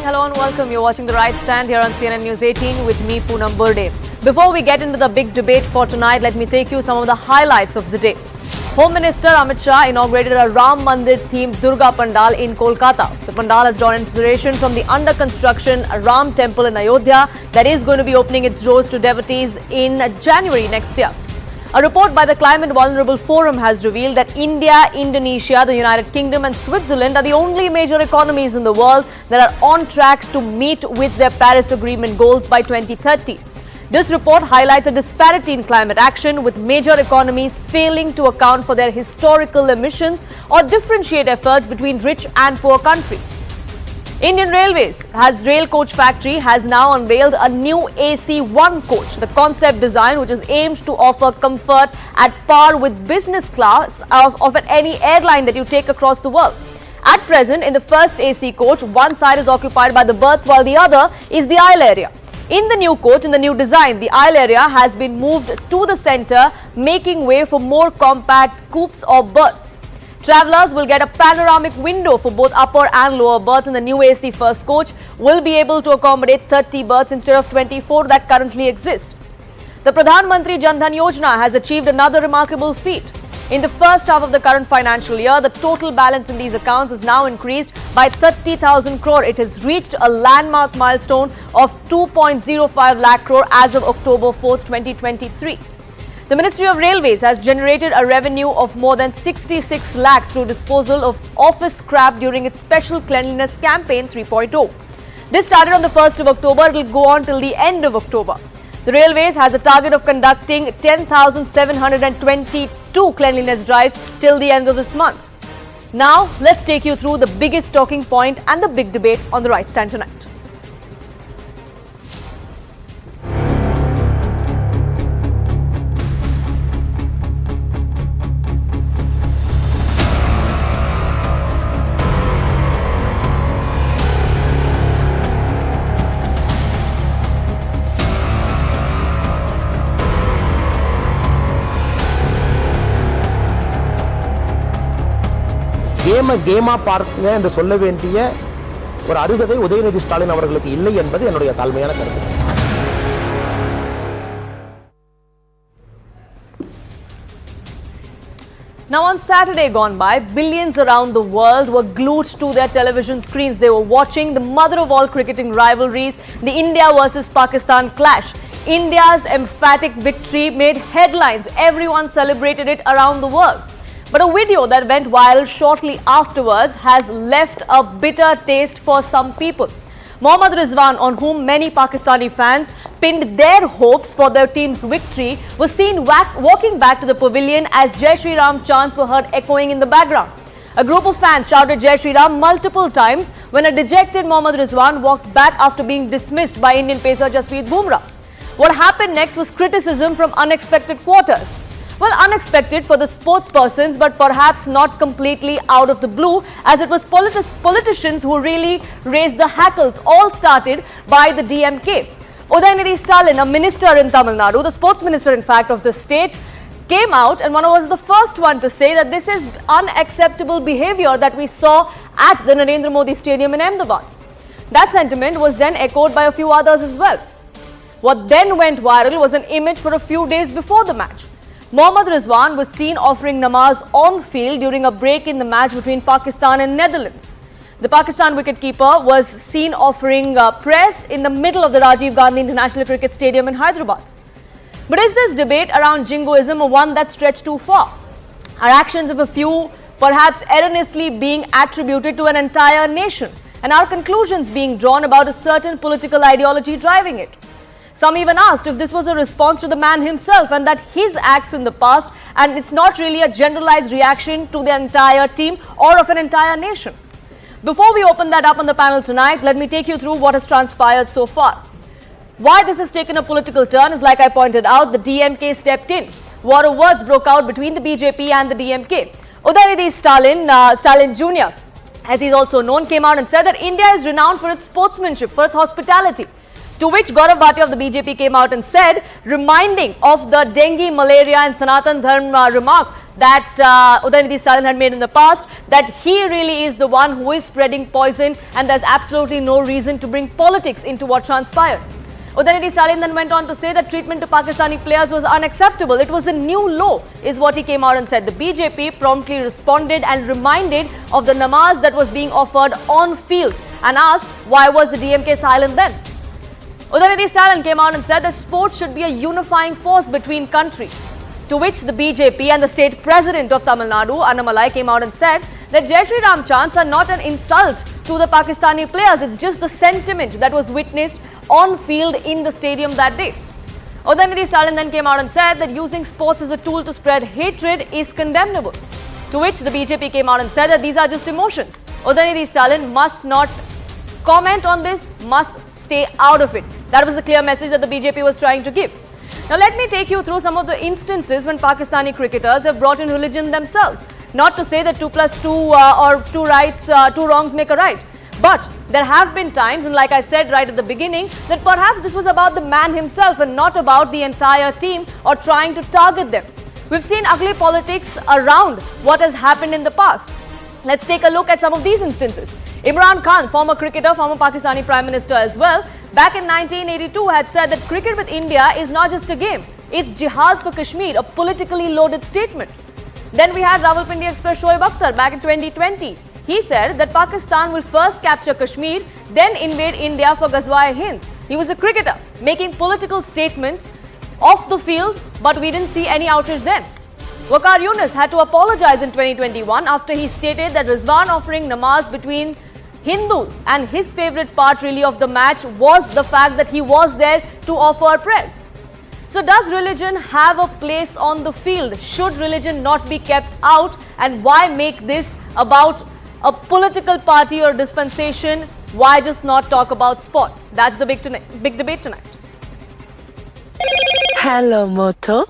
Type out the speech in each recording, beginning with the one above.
morning, hello and welcome. You're watching The Right Stand here on CNN News 18 with me, Poonam Burde. Before we get into the big debate for tonight, let me take you some of the highlights of the day. Home Minister Amit Shah inaugurated a Ram Mandir themed Durga Pandal in Kolkata. The Pandal has drawn inspiration from the under construction Ram Temple in Ayodhya that is going to be opening its doors to devotees in January next year. A report by the Climate Vulnerable Forum has revealed that India, Indonesia, the United Kingdom and Switzerland are the only major economies in the world that are on track to meet with their Paris Agreement goals by 2030. This report highlights a disparity in climate action, with major economies failing to account for their historical emissions or differentiate efforts between rich and poor countries. Indian Railways Rail Coach Factory has now unveiled a new AC1 coach, the concept design which is aimed to offer comfort at par with business class of any airline that you take across the world. At present, in the first AC coach, one side is occupied by the berths while the other is the aisle area. In the new coach, in the new design, the aisle area has been moved to the center, making way for more compact coupes or berths. Travellers will get a panoramic window for both upper and lower berths, and the new AC first coach will be able to accommodate 30 berths instead of 24 that currently exist. The Pradhan Mantri Jan Dhan Yojana has achieved another remarkable feat. In the first half of the current financial year, the total balance in these accounts is now increased by 30,000 crore. It has reached a landmark milestone of 2.05 lakh crore as of October 4th, 2023. The Ministry of Railways has generated a revenue of more than 66 lakh through disposal of office scrap during its Special Cleanliness Campaign 3.0. This started on the 1st of October. It will go on till the end of October. The Railways has a target of conducting 10,722 cleanliness drives till the end of this month. Now, let's take you through the biggest talking point and the big debate on The Right Stand tonight. கேமா பார்க்குங்க என்று சொல்ல வேண்டிய ஒரு அருகதை உதயநிதி ஸ்டாலின் அவர்களுக்கு இல்லை என்பது என்னுடைய தாழ்மையான கருத்து. Now on Saturday gone by, billions around the world were glued to their television screens. They were watching the mother of all cricketing rivalries, the India versus Pakistan clash. India's emphatic victory made headlines. Everyone celebrated it around the world. But a video that went viral shortly afterwards has left a bitter taste for some people. Mohammad Rizwan, on whom many Pakistani fans pinned their hopes for their team's victory, was seen walking back to the pavilion as Jai Shri Ram chants were heard echoing in the background. A group of fans shouted Jai Shri Ram multiple times when a dejected Mohammad Rizwan walked back after being dismissed by Indian pacer Jasprit Bumrah. What happened next was criticism from unexpected quarters. Well, unexpected for the sportspersons, but perhaps not completely out of the blue, as it was politicians who really raised the hackles. All started by the DMK. Udhayanidhi Stalin, a minister in Tamil Nadu, the sports minister in fact of the state, came out and was the first one to say that this is unacceptable behavior that we saw at the Narendra Modi Stadium in Ahmedabad. That sentiment was then echoed by a few others as well. What then went viral was an image for a few days before the match. Mohammad Rizwan was seen offering namaz on field during a break in the match between Pakistan and Netherlands. The Pakistan wicketkeeper was seen offering prayers in the middle of the Rajiv Gandhi International Cricket Stadium in Hyderabad. But is this debate around jingoism one that stretched too far? Are actions of a few perhaps erroneously being attributed to an entire nation? And are conclusions being drawn about a certain political ideology driving it? Some even asked if this was a response to the man himself and that his acts in the past, and it's not really a generalized reaction to the entire team or of an entire nation. Before we open that up on the panel tonight, let me take you through what has transpired so far. Why this has taken a political turn is, like I pointed out, the DMK stepped in. War of words broke out between the BJP and the DMK. Udhayanidhi Stalin Jr., as he's also known, came out and said that India is renowned for its sportsmanship, for its hospitality. To which Gaurav Bhatia of the BJP came out and said, reminding of the dengue, malaria and Sanatan Dharma remark that Udhayanidhi Stalin had made in the past, that he really is the one who is spreading poison and there's absolutely no reason to bring politics into what transpired. Udhayanidhi Stalin then went on to say that treatment to Pakistani players was unacceptable. It was a new law, is what he came out and said. The BJP promptly responded and reminded of the namaz that was being offered on field and asked why was the DMK silent then. Udhayanidhi Stalin came out and said that sports should be a unifying force between countries. To which the BJP and the state president of Tamil Nadu, Annamalai, came out and said that Jai Shri Ram chants are not an insult to the Pakistani players. It's just the sentiment that was witnessed on field in the stadium that day. Udhayanidhi Stalin then came out and said that using sports as a tool to spread hatred is condemnable. To which the BJP came out and said that these are just emotions. Udhayanidhi Stalin must not comment on this, must stay out of it. That was the clear message that the BJP was trying to give. Now let me take you through some of the instances when Pakistani cricketers have brought in religion themselves. Not to say that 2 plus 2 or 2 rights, 2 wrongs make a right. But there have been times, and like I said right at the beginning, that perhaps this was about the man himself and not about the entire team or trying to target them. We've seen ugly politics around what has happened in the past. Let's take a look at some of these instances. Imran Khan, former cricketer, former Pakistani Prime Minister as well, back in 1982 had said that cricket with India is not just a game, it's jihad for Kashmir, a politically loaded statement. Then we had Rawalpindi Express Shoaib Akhtar back in 2020. He said that Pakistan will first capture Kashmir, then invade India for Ghazwa-e-Hind. He was a cricketer making political statements off the field, but we didn't see any outrage then. Waqar Yunus had to apologize in 2021 after he stated that Rizwan offering namaz between Hindus and his favorite part really of the match was the fact that he was there to offer prayers. So does religion have a place on the field? Should religion not be kept out? And why make this about a political party or dispensation? Why just not talk about sport? That's the big debate tonight. Hello, Moto.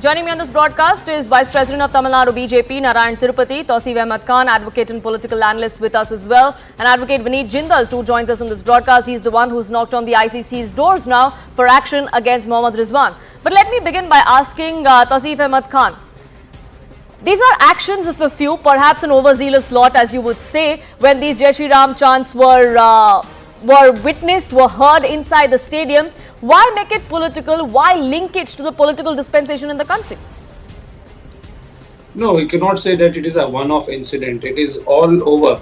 Joining me on this broadcast is Vice President of Tamil Nadu BJP, Narayan Tirupati, Tauseef Ahmed Khan, advocate and political analyst with us as well, and Advocate Vineet Jindal too joins us on this broadcast. He's the one who's knocked on the ICC's doors now for action against Mohammad Rizwan. But let me begin by asking Tauseef Ahmed Khan. These are actions of a few, perhaps an overzealous lot, as you would say, when these Jai Shri Ram chants were witnessed, were heard inside the stadium. Why make it political? Why link it to the political dispensation in the country? No, we cannot say that it is a one-off incident. It is all over.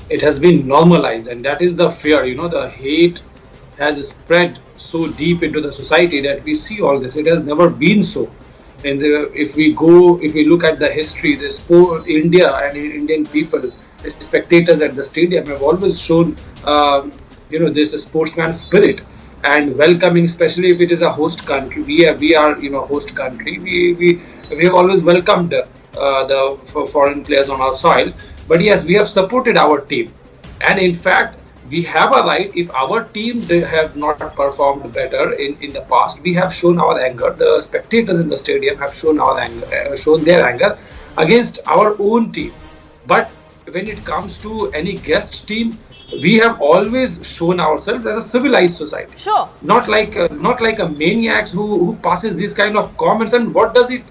It has been normalized, and that is the fear. You know, the hate has spread so deep into the society that we see all this. It has never been so. And if we look at the history, the sport, India and Indian people, the spectators at the stadium have always shown, this sportsman spirit and welcoming, especially if it is a host country. We are host country. We have always welcomed the foreign players on our soil. But yes, we have supported our team, and in fact, we have a right. If our team have not performed better in the past, we have shown our anger. The spectators in the stadium have shown their anger against our own team. But when it comes to any guest team, we have always shown ourselves as a civilized society. Sure. Not like a maniacs who passes these kind of comments. And what does it?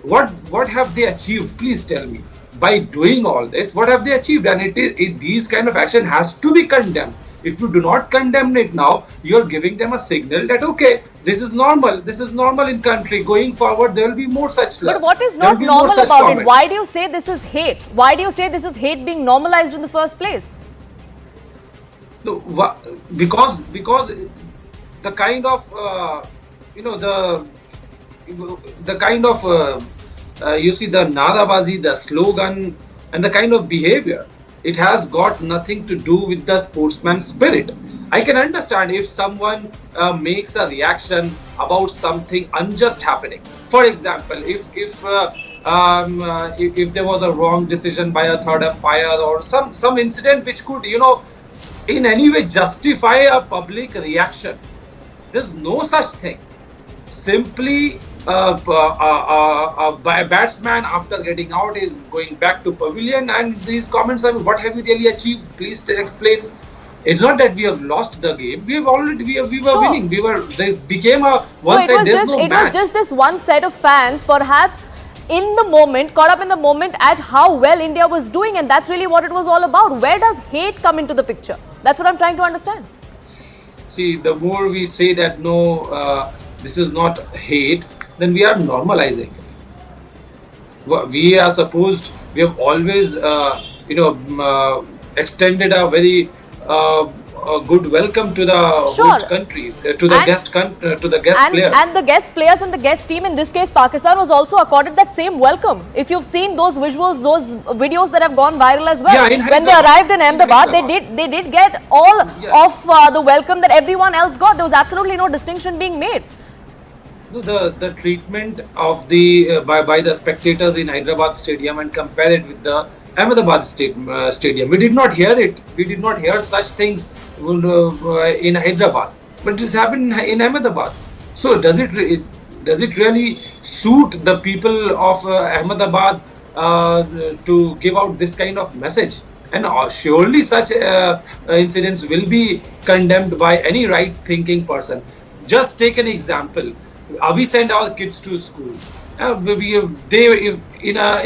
What have they achieved? Please tell me. By doing all this, what have they achieved? And these kind of action has to be condemned. If you do not condemn it now, you're giving them a signal that, okay, this is normal. This is normal in country. Going forward, there will be more such slurs. But what is not normal about it? Why do you say this is hate? Why do you say this is hate being normalized in the first place? No, because the kind of the kind of you see the nadabazi, the slogan, and the kind of behavior, it has got nothing to do with the sportsman spirit. I can understand if someone makes a reaction about something unjust happening. For example, if there was a wrong decision by a third umpire or some incident which could in any way justify a public reaction. There's no such thing. Simply a batsman after getting out is going back to pavilion, and these comments are, what have you really achieved? Please explain. It's not that we have lost the game. We have already we were Sure. winning. This became a So one it side. was There's just no it match. was just this one set of fans, perhaps in the moment, caught up in the moment at how well India was doing, and that's really what it was all about. Where does hate come into the picture? That's what I'm trying to understand. See, the more we say that no, this is not hate, then we are normalizing it. We are supposed. We have always, extended a very a good welcome to the Sure. host countries, to the to the guest players. And the guest players and the guest team, in this case Pakistan, was also accorded that same welcome. If you've seen those visuals, those videos that have gone viral as well, Yeah, in when they Hyderabad. arrived in Ahmedabad, Hyderabad. they did get all Yeah. of the welcome that everyone else got. There was absolutely no distinction being made. The treatment of the by the spectators in Hyderabad stadium and compare it with the Ahmedabad stadium, we did not hear it. We did not hear such things in Hyderabad, but this happened in Ahmedabad. So does it really suit the people of Ahmedabad to give out this kind of message? And surely such incidents will be condemned by any right-thinking person. Just take an example. We send our kids to school. If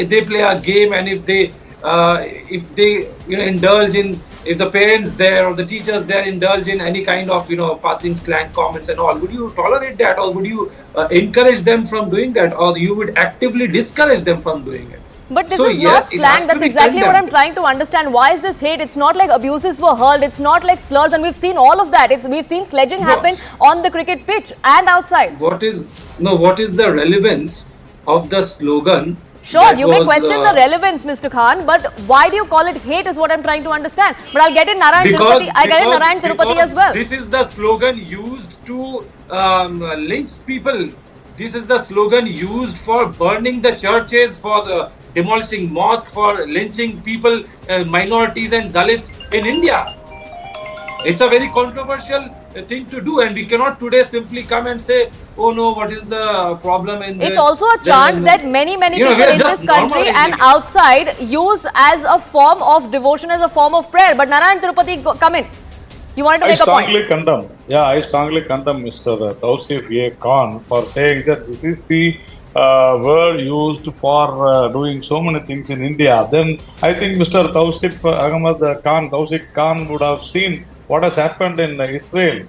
they play a game, and if they indulge in, if the parents there or the teachers there indulge in any kind of passing slang comments and all, would you tolerate that, or would you encourage them from doing that, or you would actively discourage them from doing it? But this So, is yes, not it slang. has to That's be exactly what I'm condemned. trying to understand. Why is this hate? It's not like abuses were hurled. It's not like slurs, and we've seen all of that. We've seen sledging happen on the cricket pitch and outside. What is the relevance of the slogan? Sure, that you may was, question the relevance, Mr. Khan, but why do you call it hate is what I'm trying to understand. But I'll get in Narayan Tirupati. I'll get in Narayan Tirupati as well. This is the slogan used to lynch people. This is the slogan used for burning the churches, for demolishing mosques, for lynching people, minorities and Dalits in India. It's a very controversial thing to do, and we cannot today simply come and say, oh no, what is the problem in this? It's also a chant that many people we are in this just country and normalizing it. outside use as a form of devotion, as a form of prayer. But Narayan Tirupati, come in. You wanted to I make a point. strongly condemn. Yeah, I strongly condemn Mr. Tausif A. Khan for saying that this is the word used for doing so many things in India. Then I think Mr. Tausif Khan would have seen what has happened in Israel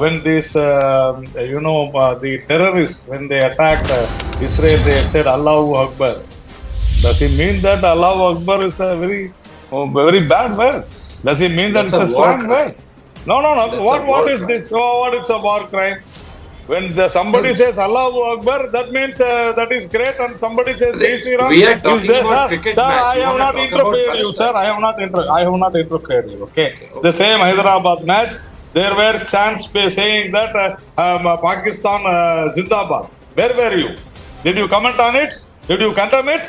when these, the terrorists, when they attacked Israel, they said Allahu Akbar. Does it mean that Allahu Akbar is a very bad word? Does it mean that That's it's a a war slang crime. word? No. That's a war What is crime. this? Oh, what is a war crime? When somebody says Allahu Akbar, that means that is great, and somebody says Jai Shri Ram. We are talking is there, about sir? cricket Sir, match. I You have wanna not talk about interfered you, sir. Palestine. I have not interfered you. Okay. The same Hyderabad match, there were chants saying that Pakistan Zindabad. Where were you? Did you comment on it? Did you condemn it?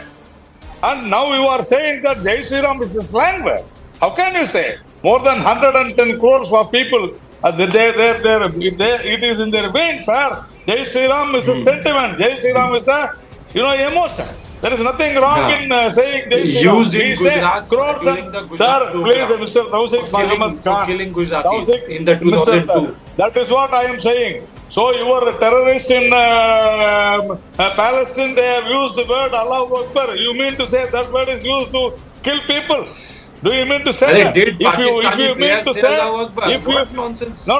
And now you are saying that Jai Shri Ram is a slang word. How can you say? More than 110 crores for people. It is in their veins, sir. Jai Shri Ram is a sentiment. Jai Shri Ram is a emotion. There is nothing wrong in saying Jai Shri Ram. Used in We say Gujarat crores during the and, Gujarat sir, please, program Mr. Tausif Ahmed for Khan. killing Gujaratis Tausif, in the 2002. That is what I am saying. So your terrorists in Palestine, they have used the word Allahu Akbar. You mean to say that word is used to kill people? Do you mean to say Well, that? did Pakistani mean players to say say, Allahu Akbar? if you, What nonsense? no,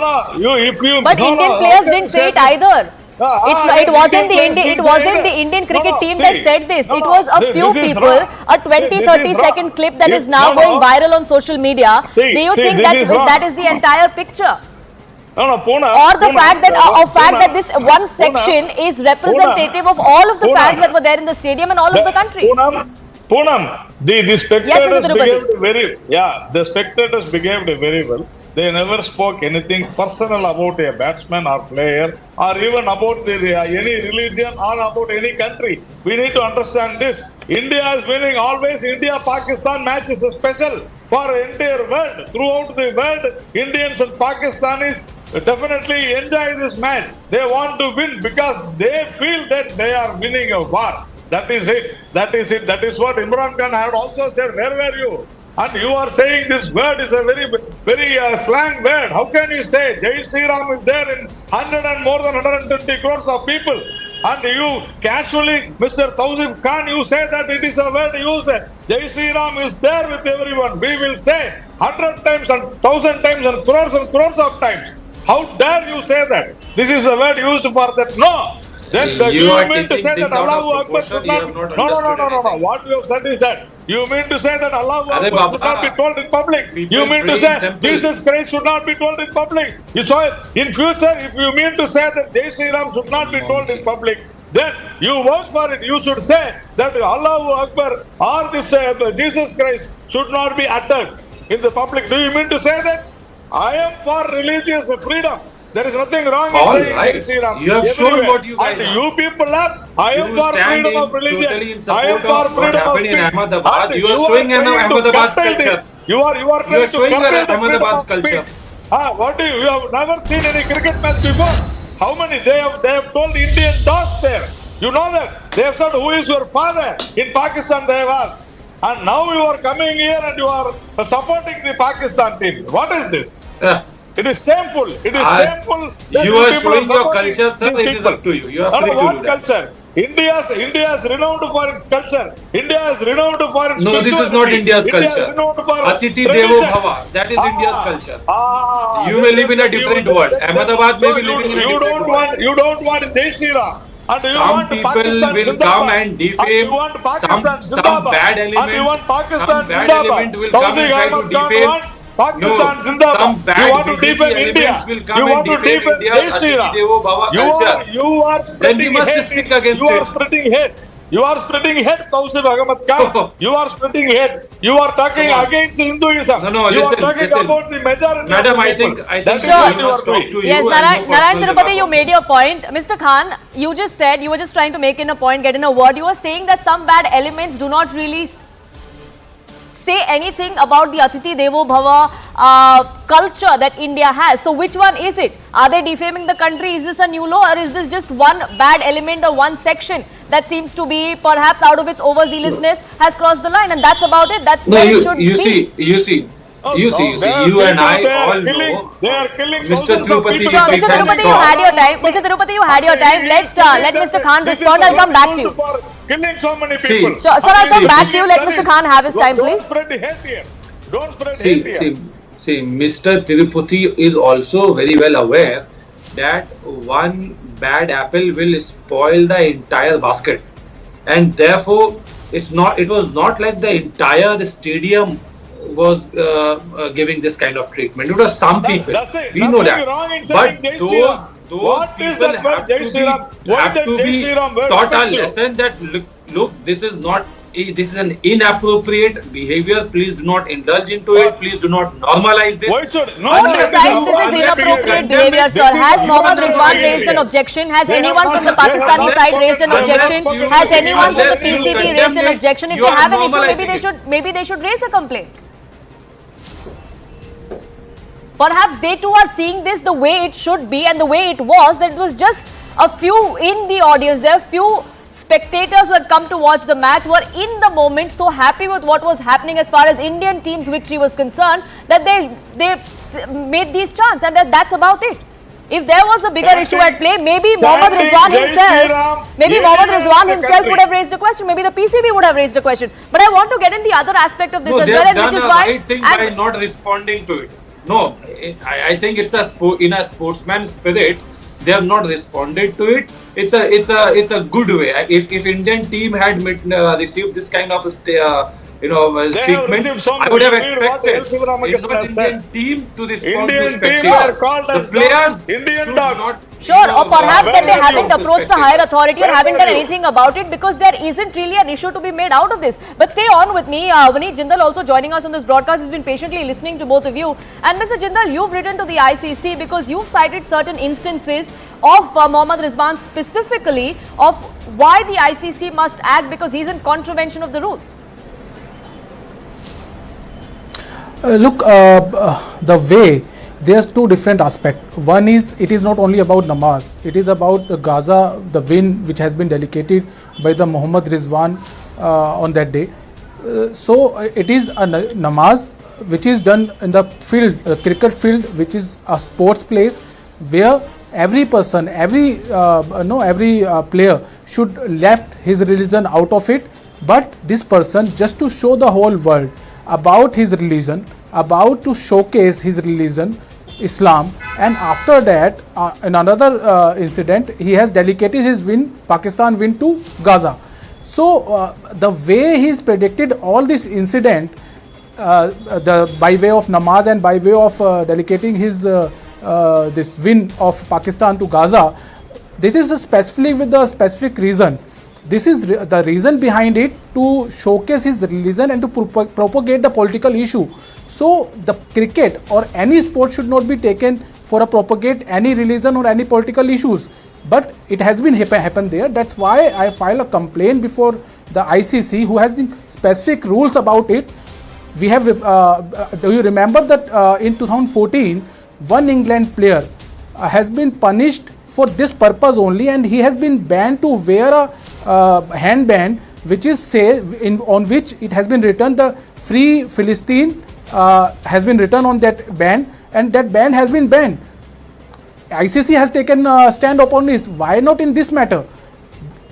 if you. But no, Indian no, players how can didn't you say it this? either. It wasn't the players Indian. It didn't say wasn't the that. Indian cricket No, team see. that said this. No, It no, was a this few is people. wrong. A 20, This is 30 wrong. second clip that This- is now no, going no. viral on social media. See, Do you see, think this that is wrong. that is the entire picture? No, Poonam. Or the fact Poonam, that this one section is representative of all of the Poonam. fans that were there in the stadium and all of the country. Poonam, the spectators Mr. Tirupati. the spectators behaved very well. They never spoke anything personal about a batsman or player, or even about any religion or about any country. We need to understand this. India is winning always. India-Pakistan match is special for the entire world. Throughout the world, Indians and Pakistanis definitely enjoy this match. They want to win because they feel that they are winning a war. That is it. That is what Imran Khan had also said. Where were you? And you are saying this word is a very slang word. How can you say Jai Shri Ram is there in 100 and more than 120 crores of people? And you casually, Mr. Tausif Khan, you say that it is a word used. Jai Shri Ram is there with everyone. We will say 100 times and 1,000 times and crores of times. How dare you say that? This is a word used for that. No. Then you are mean to say that Allahu Akbar should not be... No. What you have said is that you mean to say that Allahu Akbar should not be told in public. You mean to say Jesus Christ should not be told in public. You saw it. In future, if you mean to say that Jai Shri Ram should not be told in public, then you vouch for it. You should say that Allahu Akbar or this Jesus Christ should not be uttered in the public. Do you mean to say that? I am for religious freedom. There is nothing wrong in saying Jai Shri Ram. You have shown what you guys are. You people are. I am for freedom of religion. Totally in I am for freedom of speech. In Ahmedabad. You are showing Ahmedabad's culture. You are showing Ahmedabad's culture. What do you have never seen any cricket match before? How many? They have told Indian dogs there. You know that? They have said, who is your father? In Pakistan they have asked. And now you are coming here and you are supporting the Pakistan team. What is this? It is shameful. It is shameful. You are showing your culture, sir. It is up to you. You are free to do that. Culture? India is renowned for its culture. India is renowned for its No, this is not India's culture. Atiti Devo Bhava. That is India's culture. You may live in a different world. Ahmedabad may be living in a different world. You don't want Jai Shri Ram. Some people will come and defame some bad element will come and try to defame. No, some bad elements will come and defame India's Atiti Devo Bhava culture. Then we must speak against it. You are spreading hate, Tausif Ahmed Khan. You are spreading hate. You are talking against Hinduism. No, you listen. are talking about the majority. Madam, I think sure. we must talk to you. Yes, Narayan Tirupati, you made your point. Mr. Khan, you just said, you were just trying to make in a point, get in a word. You were saying that some bad elements do not really say anything about the Atiti Devo Bhava culture that India has. So which one is it? Are they defaming the country? Is this a new law, or is this just one bad element or one section that seems to be perhaps out of its overzealousness has crossed the line, and that's about it? That's where it should be. You see, you and I all know Mr. Tirupati. Sure, Mr. Tirupati, you had your time. Mr. Tirupati, you had your time. Let Mr. Khan respond. I'll come back to you. Killing so many people. Sure, sir, I'll come back to you. Let Mr. Khan have his time, please. Don't spread hate here. Don't spread hate here. See, Mr. Tirupati is also very well aware that one bad apple will spoil the entire basket, and therefore it was not like the entire stadium was giving this kind of treatment. It was some people. We know that, but those people have to be taught a lesson that look, this is an inappropriate behavior. Please do not indulge into it. Please do not normalize this. Besides, this is inappropriate behavior, sir. Has Mohammad Rizwan raised an objection? Has anyone from the Pakistani side raised an objection? Has anyone from the PCB raised an objection? If they have an issue, maybe they should raise a complaint. Perhaps they too are seeing this the way it should be and the way it was, that it was just a few in the audience. There are few spectators who had come to watch the match, were in the moment so happy with what was happening as far as Indian team's victory was concerned, that they made these chants, and that's about it. If there was a bigger issue at play, maybe Mohammad Rizwan himself would have raised a question. Maybe the PCB would have raised a question. But I want to get in the other aspect of this as well, and which is why I think by not responding to it. No, I think it's in a sportsman spirit. They have not responded to it. It's a good way. If Indian team had received this kind of treatment, I would have expected Indian team to respond to spectators. The players should not. Sure, or perhaps that they haven't approached a higher authority or haven't done anything about it, because there isn't really an issue to be made out of this. But stay on with me. Vineet Jindal also joining us on this broadcast. He's been patiently listening to both of you. And Mr. Jindal, you've written to the ICC because you've cited certain instances of Mohammad Rizwan specifically, of why the ICC must act, because he's in contravention of the rules. Look, the way, there's two different aspects. One is, it is not only about namaz, it is about the Gaza, the win which has been dedicated by the Mohammad Rizwan on that day. So it is a namaz which is done in the field, cricket field, which is a sports place where every person, every player should left his religion out of it. But this person, just to show the whole world about his religion, about to showcase his religion, Islam, and after that, in another incident, he has dedicated his Pakistan win to Gaza. So the way he's predicted all this incident, by way of namaz and by way of dedicating his this win of Pakistan to Gaza, this is specifically with the specific reason. This is the reason behind it, to showcase his religion and to propagate the political issue. So the cricket or any sport should not be taken for a propagate any religion or any political issues. But it has been happened there. That's why I filed a complaint before the ICC, who has specific rules about it. We have, do you remember that in 2014, one England player has been punished for this purpose only, and he has been banned to wear a handband which is on which it has been written the Free Philistine has been written on that band, and that band has been banned. ICC has taken a stand upon this. Why not in this matter?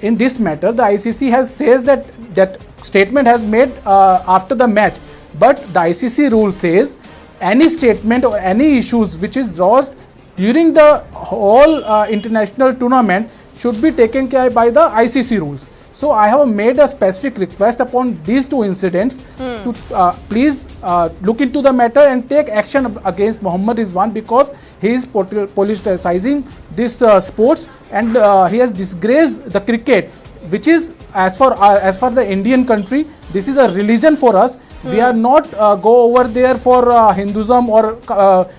In this matter, the ICC says that statement has made after the match, but the ICC rule says any statement or any issues which is raised during the whole international tournament should be taken care by the ICC rules. So I have made a specific request upon these two incidents to please look into the matter and take action against Mohammad Rizwan, because he is politicizing this sports, and he has disgraced the cricket, which is as for the Indian country, this is a religion for us. We are not go over there for Hinduism or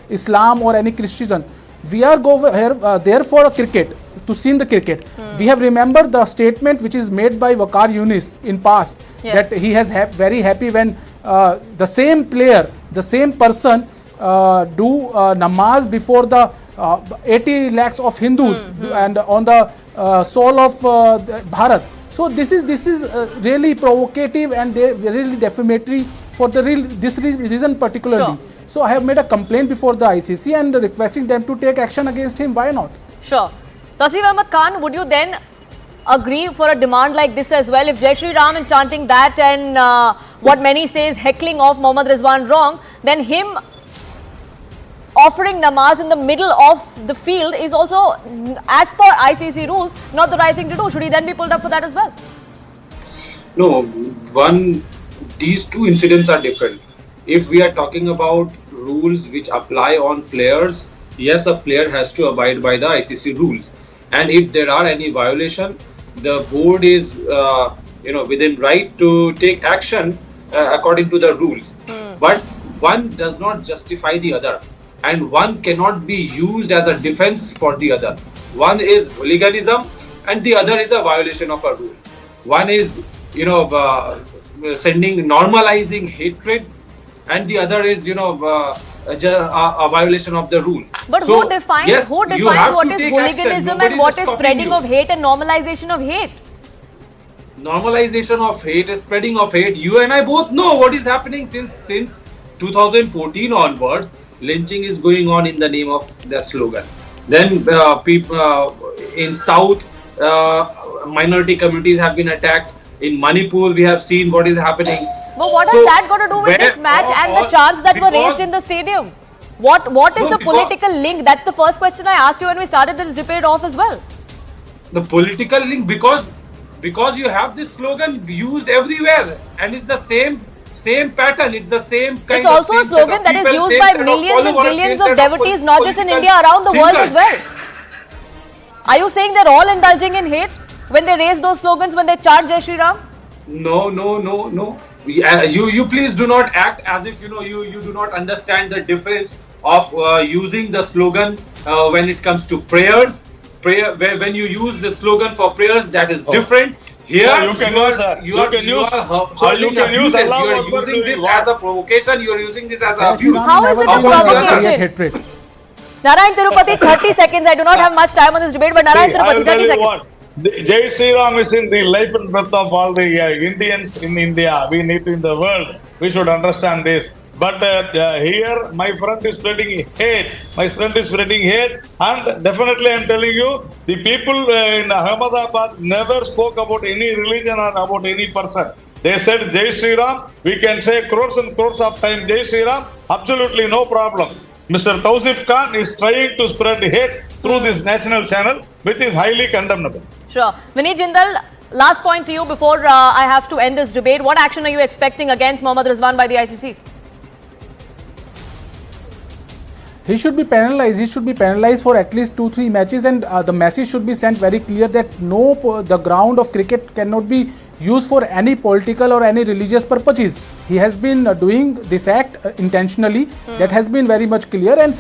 Islam or any Christian. We are there for cricket, to see the cricket. We have remembered the statement which is made by Waqar Yunis in past, that he has very happy when the same player, the same person do namaz before the 80 lakhs of Hindus and on the soul of Bharat. So this is really provocative and really defamatory for this reason particularly. Sure. So I have made a complaint before the ICC and requesting them to take action against him. Why not? Sure. Tasir Ahmad Khan, would you then agree for a demand like this as well? If Jai Shri Ram and chanting that and what many say is heckling of Mohammad Rizwan wrong, then him offering namaz in the middle of the field is also, as per ICC rules, not the right thing to do. Should he then be pulled up for that as well? No, these two incidents are different. If we are talking about rules which apply on players, yes, a player has to abide by the ICC rules. And if there are any violation, the board is within right to take action according to the rules. But one does not justify the other, and one cannot be used as a defense for the other. One is hooliganism and the other is a violation of a rule. One is normalizing hatred, and the other is a violation of the rule. But so, who defines yes, what is hooliganism and what is spreading of hate and normalization of hate? Normalization of hate is spreading of hate. You and I both know what is happening since 2014 onwards. Lynching is going on in the name of the slogan. Then people in South, minority communities have been attacked. In Manipur, we have seen what is happening. But what has that got to do with this match and the chants that were raised in the stadium? What is the political link? That's the first question I asked you when we started this debate off as well. The political link, because you have this slogan used everywhere, and it's the same pattern. It's the same kind. It's also a slogan that is used by millions and billions of devotees, not just in India, around the world as well. Are you saying they're all indulging in hate when they raise those slogans, when they chant Jai Shri Ram? No. You please do not act as if you do not understand the difference of using the slogan when it comes to prayers. When you use the slogan for prayers, that is different. Here you are using this as a provocation. You are using this as a abuse. How is it a provocation? Narayan Tirupati, 30 seconds. I do not have much time on this debate, but Narayan Tirupati, 30 seconds. Jai Shri Ram is in the life and breath of all the Indians in India. We need to in the world. We should understand this. But here, my friend is spreading hate. My friend is spreading hate, and definitely, I'm telling you, the people in Ahmedabad never spoke about any religion or about any person. They said Jai Shri Ram. We can say crores and crores of time Jai Shri Ram. Absolutely no problem. Mr. Tausif Khan is trying to spread hate through this national channel, which is highly condemnable. Sure. Vineet Jindal, last point to you before I have to end this debate. What action are you expecting against Mohammad Rizwan by the ICC? He should be penalized. He should be penalized for at least 2-3 matches, and the message should be sent very clear that the ground of cricket cannot be used for any political or any religious purposes. He has been doing this act intentionally. That has been very much clear, and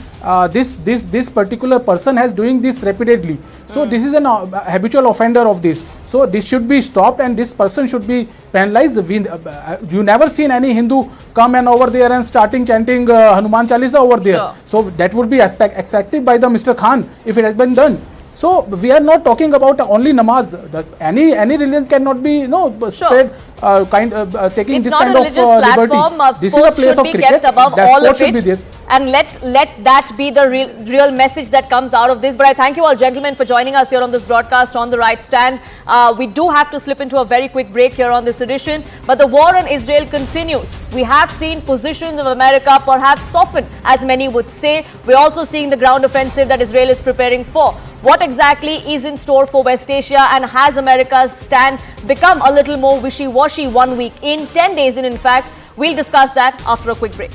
this particular person has doing this repeatedly. So this is an habitual offender of this. So this should be stopped, and this person should be penalized. You never seen any Hindu come and over there and starting chanting Hanuman Chalisa over there. Sure. So that would be accepted by the Mr. Khan if it has been done. So we are not talking about only namaz. That any religion cannot be spread taking It's this not kind a of religious platform. liberty. This is a Sports place should of be cricket. kept above That all sport of should be it, this. and let that be the real message that comes out of this. But I thank you all, gentlemen, for joining us here on this broadcast on the right stand. We do have to slip into a very quick break here on this edition, but the war in Israel continues. We have seen positions of America perhaps soften, as many would say. We're also seeing the ground offensive that Israel is preparing for. What exactly is in store for West Asia, and has America's stand become a little more wishy-washy 1 week in, 10 days in fact? We'll discuss that after a quick break.